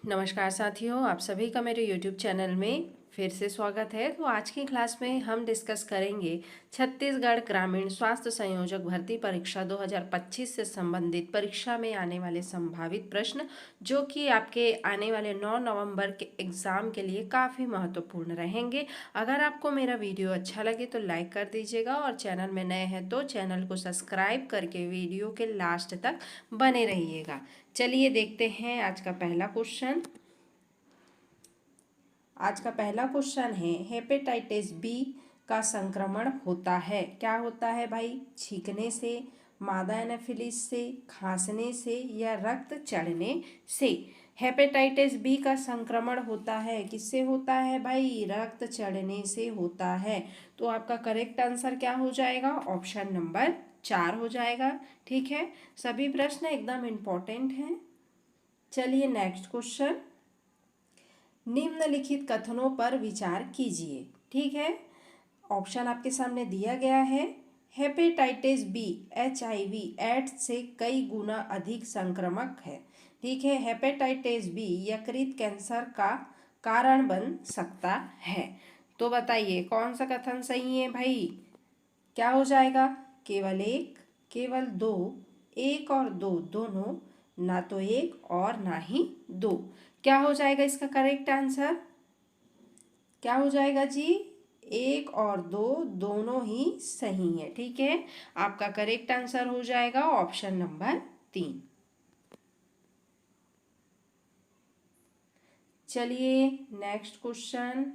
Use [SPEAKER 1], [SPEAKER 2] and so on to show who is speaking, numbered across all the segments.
[SPEAKER 1] नमस्कार साथियों, आप सभी का मेरे YouTube चैनल में फिर से स्वागत है। तो आज की क्लास में हम डिस्कस करेंगे छत्तीसगढ़ ग्रामीण स्वास्थ्य संयोजक भर्ती परीक्षा 2025 से संबंधित परीक्षा में आने वाले संभावित प्रश्न, जो कि आपके आने वाले 9 नवंबर के एग्ज़ाम के लिए काफ़ी महत्वपूर्ण रहेंगे। अगर आपको मेरा वीडियो अच्छा लगे तो लाइक कर दीजिएगा और चैनल में नए हैं तो चैनल को सब्सक्राइब करके वीडियो के लास्ट तक बने रहिएगा। चलिए देखते हैं आज का पहला क्वेश्चन। आज का पहला क्वेश्चन है, हेपेटाइटिस बी का संक्रमण होता है। क्या होता है भाई? छींकने से, मादा एनाफिलिस से, खांसने से या रक्त चढ़ने से। हेपेटाइटिस बी का संक्रमण होता है, किससे होता है भाई? रक्त चढ़ने से होता है। तो आपका करेक्ट आंसर क्या हो जाएगा? ऑप्शन नंबर 4 हो जाएगा। ठीक है, सभी प्रश्न एकदम इम्पोर्टेंट हैं। चलिए नेक्स्ट क्वेश्चन, निम्नलिखित कथनों पर विचार कीजिए। ठीक है, ऑप्शन आपके सामने दिया गया है। हेपेटाइटिस बी HIV एड्स से कई गुना अधिक संक्रामक है। ठीक है, हेपेटाइटिस बी यकृत कैंसर का कारण बन सकता है। तो बताइए कौन सा कथन सही है भाई? क्या हो जाएगा? केवल एक, केवल दो, एक और दो दोनों, ना तो एक और ना ही दो। क्या हो जाएगा इसका करेक्ट आंसर? क्या हो जाएगा जी? एक और दो दोनों ही सही है। ठीक है, आपका करेक्ट आंसर हो जाएगा ऑप्शन नंबर 3। चलिए नेक्स्ट क्वेश्चन।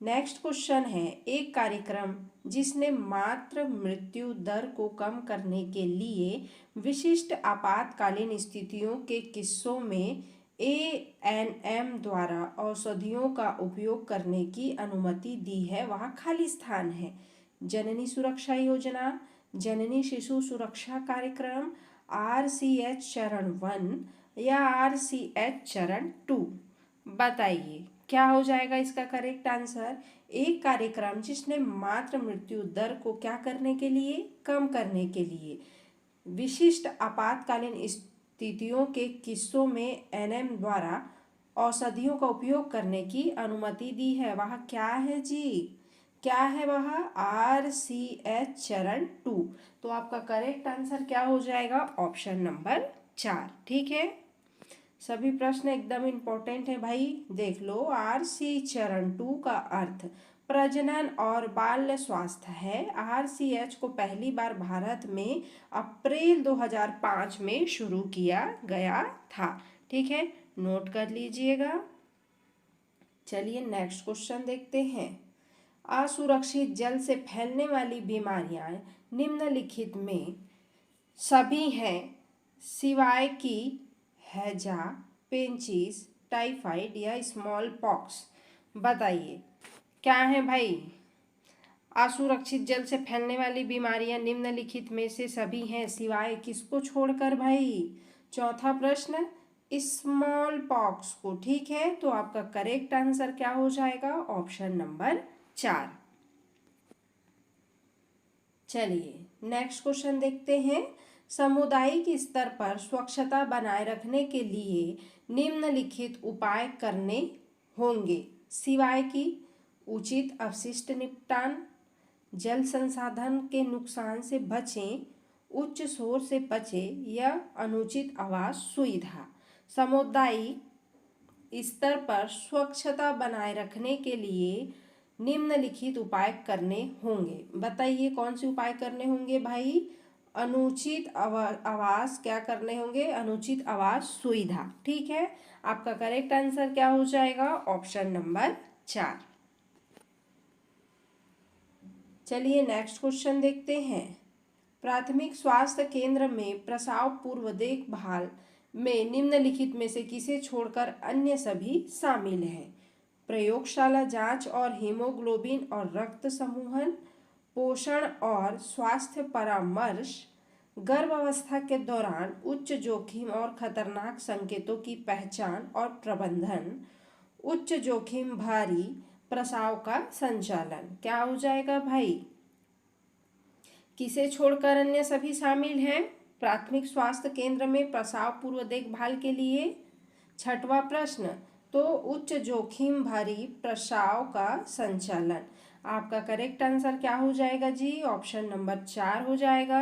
[SPEAKER 1] नेक्स्ट क्वेश्चन है, एक कार्यक्रम जिसने मातृ मृत्यु दर को कम करने के लिए विशिष्ट आपातकालीन स्थितियों के किस्सों में ANM द्वारा औषधियों का उपयोग करने की अनुमति दी है, वहाँ खाली स्थान है। जननी सुरक्षा योजना, जननी शिशु सुरक्षा कार्यक्रम, RCH चरण 1 या RCH चरण 2। बताइए क्या हो जाएगा इसका करेक्ट आंसर? एक कार्यक्रम जिसने मातृ मृत्यु दर को क्या करने के लिए? कम करने के लिए विशिष्ट आपातकालीन स्थितियों के किस्सों में NM द्वारा औषधियों का उपयोग करने की अनुमति दी है, वह क्या है जी? क्या है वह? RCH चरण 2। तो आपका करेक्ट आंसर क्या हो जाएगा? Option number 4। ठीक है, सभी प्रश्न एकदम इम्पोर्टेंट है भाई, देख लो। RC चरण 2 का अर्थ प्रजनन और बाल्य स्वास्थ्य है। RCH को पहली बार भारत में अप्रैल 2005 में शुरू किया गया था। ठीक है, नोट कर लीजिएगा। चलिए नेक्स्ट क्वेश्चन देखते हैं। असुरक्षित जल से फैलने वाली बीमारियां निम्नलिखित में सभी हैं सिवाय कि हैजा, पेंचिस, टाइफाइड या स्मॉल पॉक्स। बताइए क्या है भाई? असुरक्षित जल से फैलने वाली बीमारियां निम्नलिखित में से सभी हैं सिवाय किसको छोड़कर भाई? चौथा प्रश्न, स्मॉल पॉक्स को। ठीक है, तो आपका करेक्ट आंसर क्या हो जाएगा? Option number 4। चलिए नेक्स्ट क्वेश्चन देखते हैं। सामुदायिक स्तर पर स्वच्छता बनाए रखने के लिए निम्नलिखित उपाय करने होंगे सिवाय कि उचित अपशिष्ट निपटान, जल संसाधन के नुकसान से बचें, उच्च शोर से बचें या अनुचित आवास सुविधा। सामुदायिक स्तर पर स्वच्छता बनाए रखने के लिए निम्नलिखित उपाय करने होंगे। बताइए कौन से उपाय करने होंगे भाई? अनुचित आवास क्या करने होंगे? अनुचित आवास सुविधा। ठीक है, आपका करेक्ट आंसर क्या हो जाएगा? Option number 4। चलिए नेक्स्ट क्वेश्चन देखते हैं। प्राथमिक स्वास्थ्य केंद्र में प्रसव पूर्व देखभाल में निम्नलिखित में से किसे छोड़कर अन्य सभी शामिल हैं? प्रयोगशाला जांच और हीमोग्लोबिन और रक्त समूहन, पोषण और स्वास्थ्य परामर्श, गर्भावस्था के दौरान उच्च जोखिम और खतरनाक संकेतों की पहचान और प्रबंधन, उच्च जोखिम भारी प्रसव का संचालन। क्या हो जाएगा भाई? किसे छोड़कर अन्य सभी शामिल हैं? प्राथमिक स्वास्थ्य केंद्र में प्रसव पूर्व देखभाल के लिए। छठवां प्रश्न, तो उच्च जोखिम भरी प्रसव का संचालन। आपका करेक्ट आंसर क्या हो जाएगा जी? ऑप्शन नंबर 4 हो जाएगा।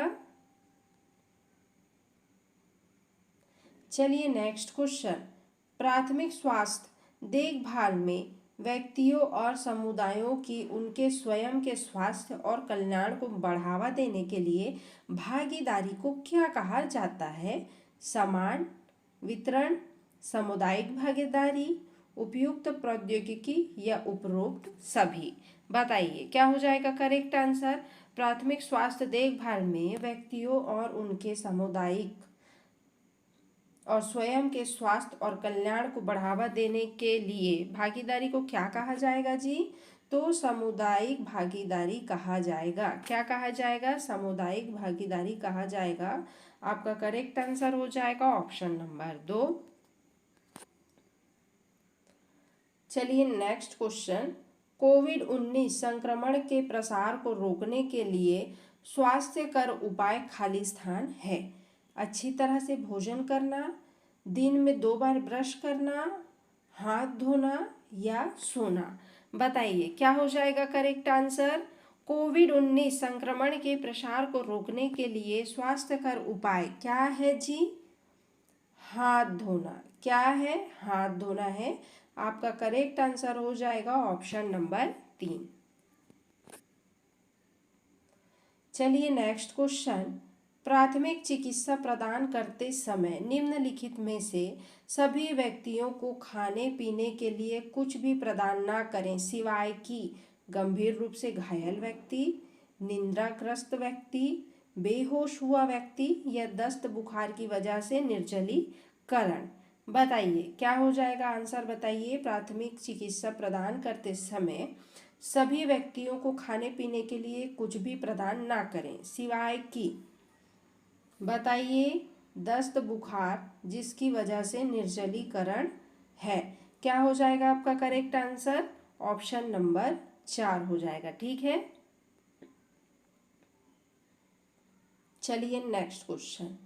[SPEAKER 1] चलिए नेक्स्ट क्वेश्चन, प्राथमिक स्वास्थ्य देखभाल में व्यक्तियों और समुदायों की उनके स्वयं के स्वास्थ्य और कल्याण को बढ़ावा देने के लिए भागीदारी को क्या कहा जाता है? समान वितरण, सामुदायिक भागीदारी, उपयुक्त प्रौद्योगिकी या उपरोक्त सभी। बताइए क्या हो जाएगा करेक्ट आंसर? प्राथमिक स्वास्थ्य देखभाल में व्यक्तियों और उनके सामुदायिक और स्वयं के स्वास्थ्य और कल्याण को बढ़ावा देने के लिए भागीदारी को क्या कहा जाएगा जी? तो सामुदायिक भागीदारी कहा जाएगा। क्या कहा जाएगा? सामुदायिक भागीदारी कहा जाएगा। आपका करेक्ट आंसर हो जाएगा ऑप्शन नंबर 2। चलिए नेक्स्ट क्वेश्चन, कोविड-19 संक्रमण के प्रसार को रोकने के लिए स्वास्थ्यकर उपाय खाली स्थान है। अच्छी तरह से भोजन करना, दिन में 2 बार ब्रश करना, हाथ धोना या सोना। बताइए क्या हो जाएगा करेक्ट आंसर? कोविड-19 संक्रमण के प्रसार को रोकने के लिए स्वास्थ्यकर उपाय क्या है जी? हाथ धोना। क्या है? हाथ धोना है। आपका करेक्ट आंसर हो जाएगा ऑप्शन नंबर 3। चलिए नेक्स्ट क्वेश्चन, प्राथमिक चिकित्सा प्रदान करते समय निम्नलिखित में से सभी व्यक्तियों को खाने पीने के लिए कुछ भी प्रदान ना करें सिवाय कि गंभीर रूप से घायल व्यक्ति, निद्राग्रस्त व्यक्ति, बेहोश हुआ व्यक्ति या दस्त बुखार की वजह से निर्जलीकरण। बताइए क्या हो जाएगा आंसर? बताइए प्राथमिक चिकित्सा प्रदान करते समय सभी व्यक्तियों को खाने पीने के लिए कुछ भी प्रदान ना करें सिवाय कि, बताइए, दस्त बुखार जिसकी वजह से निर्जलीकरण है। क्या हो जाएगा आपका करेक्ट आंसर? ऑप्शन नंबर 4 हो जाएगा। ठीक है। चलिए नेक्स्ट क्वेश्चन,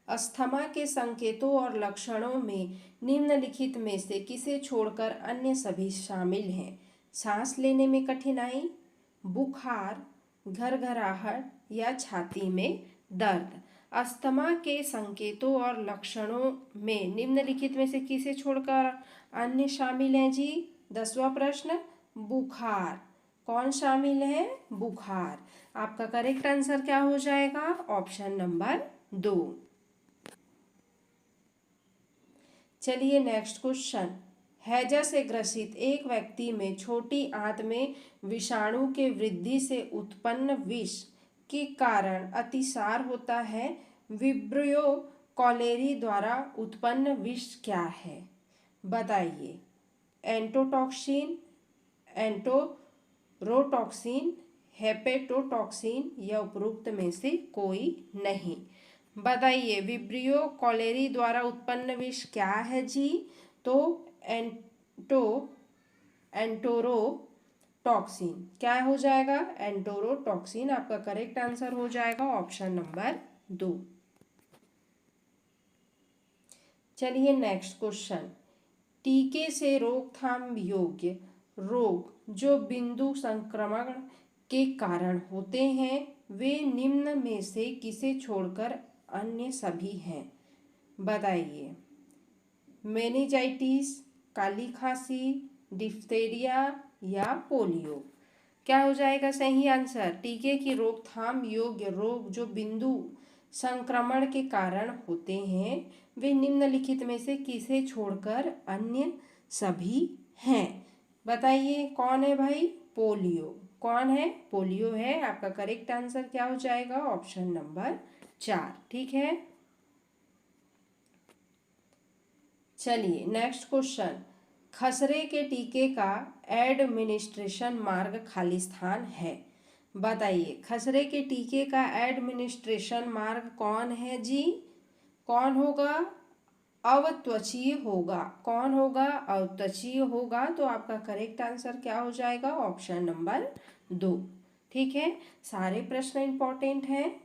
[SPEAKER 1] अस्थमा के संकेतों और लक्षणों में निम्नलिखित में से किसे छोड़कर अन्य सभी शामिल हैं? सांस लेने में कठिनाई, बुखार, घरघराहट या छाती में दर्द। अस्थमा के संकेतों और लक्षणों में निम्नलिखित में से किसे छोड़कर अन्य शामिल हैं जी? 10वां प्रश्न, बुखार। कौन शामिल है? बुखार। आपका करेक्ट आंसर क्या हो जाएगा? Option number 2। चलिए नेक्स्ट क्वेश्चन, हैजा से ग्रसित एक व्यक्ति में छोटी आंत में विषाणु के वृद्धि से उत्पन्न विष के कारण अतिसार होता है। विब्रियो कॉलेरी द्वारा उत्पन्न विष क्या है? बताइए, एंटोटॉक्सिन, एंटोरोटॉक्सिन, हेपेटोटॉक्सिन या उपरोक्त में से कोई नहीं। बताइए विब्रियो कॉलेरी द्वारा उत्पन्न विष क्या है जी? तो एंटोरोटॉक्सिन। क्या हो जाएगा? एंटोरोटॉक्सिन। आपका करेक्ट आंसर हो जाएगा ऑप्शन नंबर 2। चलिए नेक्स्ट क्वेश्चन, टीके से रोकथाम योग्य रोग जो बिंदु संक्रमण के कारण होते हैं वे निम्न में से किसे छोड़कर अन्य सभी हैं? बताइए, मेनिंजाइटिस, काली खांसी, डिप्थेरिया या पोलियो। क्या हो जाएगा सही आंसर? टीके की रोकथाम योग्य रोग जो बिंदु संक्रमण के कारण होते हैं वे निम्नलिखित में से किसे छोड़कर अन्य सभी हैं? बताइए कौन है भाई? पोलियो। कौन है? पोलियो है। आपका करेक्ट आंसर क्या हो जाएगा? Option number 4। ठीक है। चलिए नेक्स्ट क्वेश्चन, खसरे के टीके का एडमिनिस्ट्रेशन मार्ग खाली स्थान है। बताइए खसरे के टीके का एडमिनिस्ट्रेशन मार्ग कौन है जी? कौन होगा? अवत्वचीय होगा। कौन होगा? अवत्वचीय होगा। तो आपका करेक्ट आंसर क्या हो जाएगा? Option number 2। ठीक है। सारे प्रश्न इंपॉर्टेंट हैं।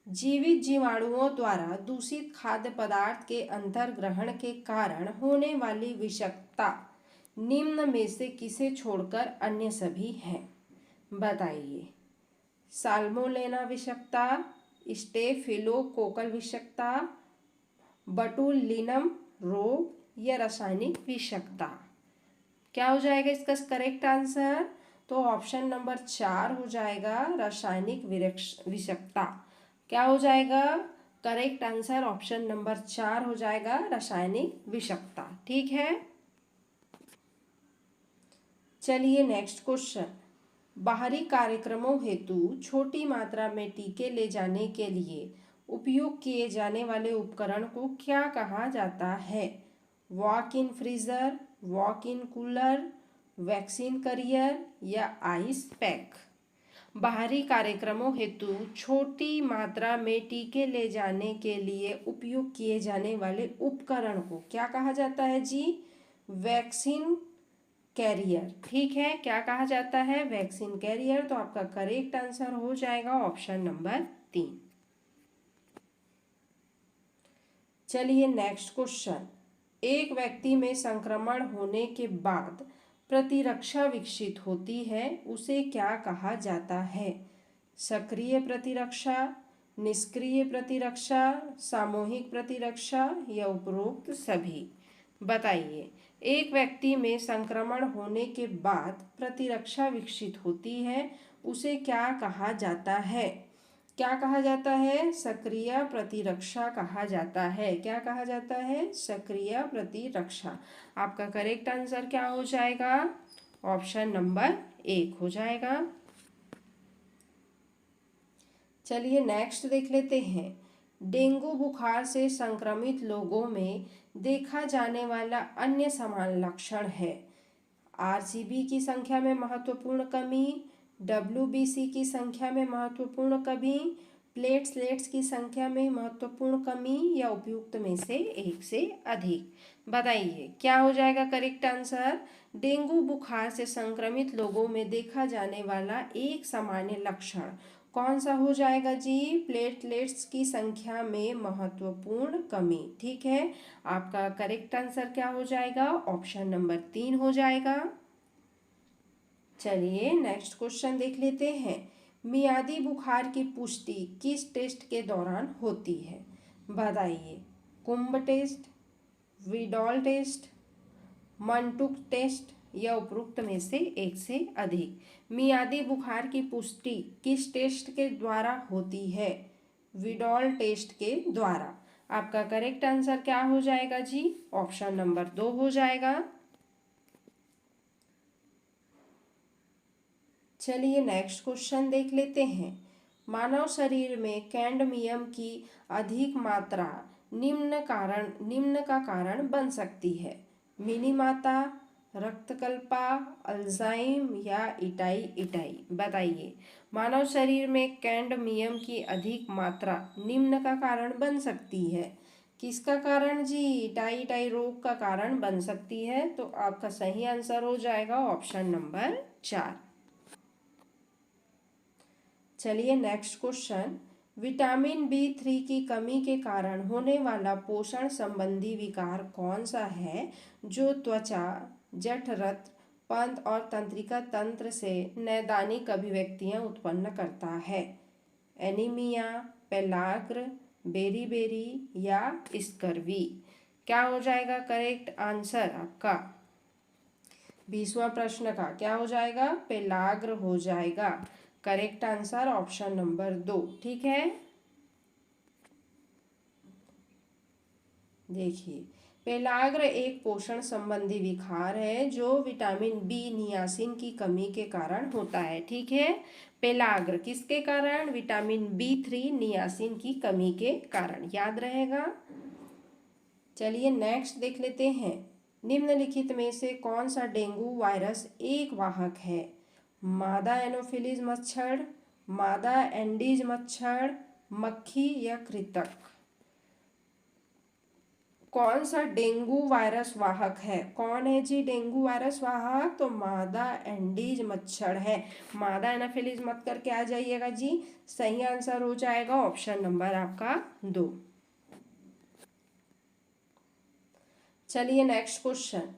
[SPEAKER 1] जीवित जीवाणुओं द्वारा दूषित खाद्य पदार्थ के अंतर्ग्रहण के कारण होने वाली विषाक्तता निम्न में से किसे छोड़कर अन्य सभी हैं? बताइए। साल्मोनेला विषाक्तता, स्टेफिलोकोकल विषाक्तता, बटुलिनम रोग या रासायनिक विषाक्तता। क्या हो जाएगा इसका करेक्ट आंसर? तो ऑप्शन नंबर 4 हो जाएगा, रासायनिक विषाक्तता। क्या हो जाएगा करेक्ट आंसर? ऑप्शन नंबर 4 हो जाएगा, रासायनिक विषाक्तता। ठीक है, चलिए नेक्स्ट क्वेश्चन। बाहरी कार्यक्रमों हेतु छोटी मात्रा में टीके ले जाने के लिए उपयोग किए जाने वाले उपकरण को क्या कहा जाता है? Walk in freezer, walk in cooler, vaccine career या आइस पैक। बाहरी कार्यक्रमों हेतु छोटी मात्रा में टीके ले जाने के लिए उपयोग किए जाने वाले उपकरण को क्या कहा जाता है जी? Vaccine carrier. ठीक है, क्या कहा जाता है? Vaccine carrier. तो आपका करेक्ट आंसर हो जाएगा ऑप्शन नंबर 3। चलिए नेक्स्ट क्वेश्चन। एक व्यक्ति में संक्रमण होने के बाद प्रतिरक्षा विकसित होती है, उसे क्या कहा जाता है? सक्रिय प्रतिरक्षा, निष्क्रिय प्रतिरक्षा, सामूहिक प्रतिरक्षा या उपरोक्त सभी। बताइए। एक व्यक्ति में संक्रमण होने के बाद प्रतिरक्षा विकसित होती है, उसे क्या कहा जाता है? क्या कहा जाता है? सक्रिय प्रतिरक्षा कहा जाता है। क्या कहा जाता है? सक्रिय प्रतिरक्षा। आपका करेक्ट आंसर क्या हो जाएगा? ऑप्शन नंबर 1 हो जाएगा। चलिए नेक्स्ट देख लेते हैं। डेंगू बुखार से संक्रमित लोगों में देखा जाने वाला अन्य समान लक्षण है। आरसीबी की संख्या में महत्वपूर्ण कमी, डब्ल्यूबीसी की संख्या में महत्वपूर्ण कमी, प्लेटलेट्स की संख्या में महत्वपूर्ण कमी या उपयुक्त में से एक से अधिक। बताइए क्या हो जाएगा करेक्ट आंसर? डेंगू बुखार से संक्रमित लोगों में देखा जाने वाला एक सामान्य लक्षण कौन सा हो जाएगा जी? प्लेटलेट्स की संख्या में महत्वपूर्ण कमी। ठीक है, आपका करेक्ट आंसर क्या हो जाएगा? ऑप्शन नंबर 3 हो जाएगा। चलिए नेक्स्ट क्वेश्चन देख लेते हैं। मियादी बुखार की पुष्टि किस टेस्ट के दौरान होती है? बताइए। कुंभ टेस्ट, विडॉल टेस्ट, मंटुक टेस्ट या उपरोक्त में से एक से अधिक। मियादी बुखार की पुष्टि किस टेस्ट के द्वारा होती है? विडॉल टेस्ट के द्वारा। आपका करेक्ट आंसर क्या हो जाएगा जी? ऑप्शन नंबर 2 हो जाएगा। चलिए नेक्स्ट क्वेश्चन देख लेते हैं। मानव शरीर में कैडमियम की अधिक मात्रा निम्न का कारण बन सकती है। मिनीमाता, रक्तकल्पा, अल्जाइम या इटाई। बताइए। मानव शरीर में कैडमियम की अधिक मात्रा निम्न का कारण बन सकती है। किसका कारण जी? इटाई रोग का कारण बन सकती है। तो आपका सही आंसर हो जाएगा ऑप्शन नंबर 4। चलिए नेक्स्ट क्वेश्चन। विटामिन B3 की कमी के कारण होने वाला पोषण संबंधी विकार कौन सा है जो त्वचा, जठरत, पंत और तंत्रिका तंत्र से नैदानिक अभिव्यक्तियां उत्पन्न करता है? एनीमिया, पेलाग्र, बेरीबेरी या स्कर्वी। क्या हो जाएगा करेक्ट आंसर आपका? 20वां प्रश्न का क्या हो जाएगा? पेलाग्र हो जाएगा। Correct answer option number 2। ठीक है, देखिए। पेलाग्र एक पोषण संबंधी विकार है जो विटामिन बी नियासिन की कमी के कारण होता है। ठीक है, पेलाग्र किसके कारण? विटामिन B3 नियासिन की कमी के कारण। याद रहेगा। चलिए नेक्स्ट देख लेते हैं। निम्नलिखित में से कौन सा डेंगू वायरस एक वाहक है? मादा एनोफिलीज मच्छर, मादा एंडीज मच्छर, मक्खी या कृंतक। कौन सा डेंगू वायरस वाहक है? कौन है जी डेंगू वायरस वाहक? तो मादा एंडीज मच्छर है। मादा एनाफिलीज मत करके आ जाइएगा जी। सही आंसर हो जाएगा ऑप्शन नंबर आपका 2। चलिए नेक्स्ट क्वेश्चन।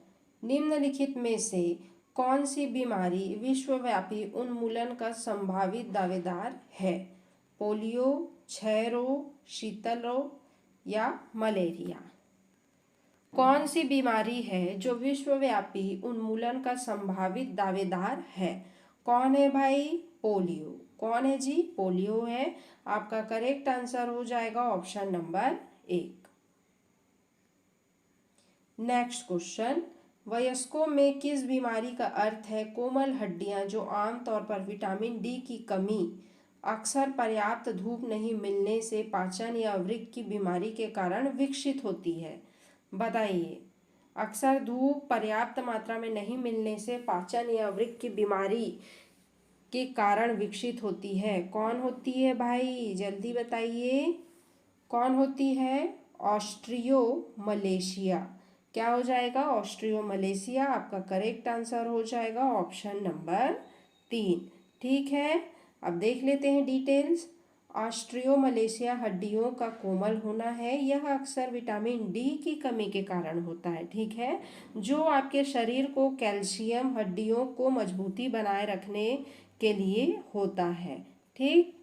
[SPEAKER 1] निम्नलिखित में से कौन सी बीमारी विश्वव्यापी उन्मूलन का संभावित दावेदार है? पोलियो, क्षय रोग, शीतल रोग या मलेरिया? कौन सी बीमारी है जो विश्वव्यापी उन्मूलन का संभावित दावेदार है? कौन है भाई? पोलियो। कौन है जी? पोलियो है। आपका करेक्ट आंसर हो जाएगा ऑप्शन नंबर 1। Next question. वयस्कों में किस बीमारी का अर्थ है कोमल हड्डियां जो आमतौर पर विटामिन डी की कमी, अक्सर पर्याप्त धूप नहीं मिलने से पाचन या वृक्क की बीमारी के कारण विकसित होती है? बताइए। अक्सर धूप पर्याप्त मात्रा में नहीं मिलने से पाचन या वृक्क की बीमारी के कारण विकसित होती है। कौन होती है भाई? जल्दी बताइए। कौन होती है? Osteo Malaysia. क्या हो जाएगा? Osteo Malaysia. आपका करेक्ट आंसर हो जाएगा ऑप्शन नंबर 3। ठीक है, अब देख लेते हैं डिटेल्स। ऑस्ट्रियो मलेशिया हड्डियों का कोमल होना है। यह अक्सर विटामिन डी की कमी के कारण होता है। ठीक है, जो आपके शरीर को कैल्शियम हड्डियों को मजबूती बनाए रखने के लिए होता है। ठीक,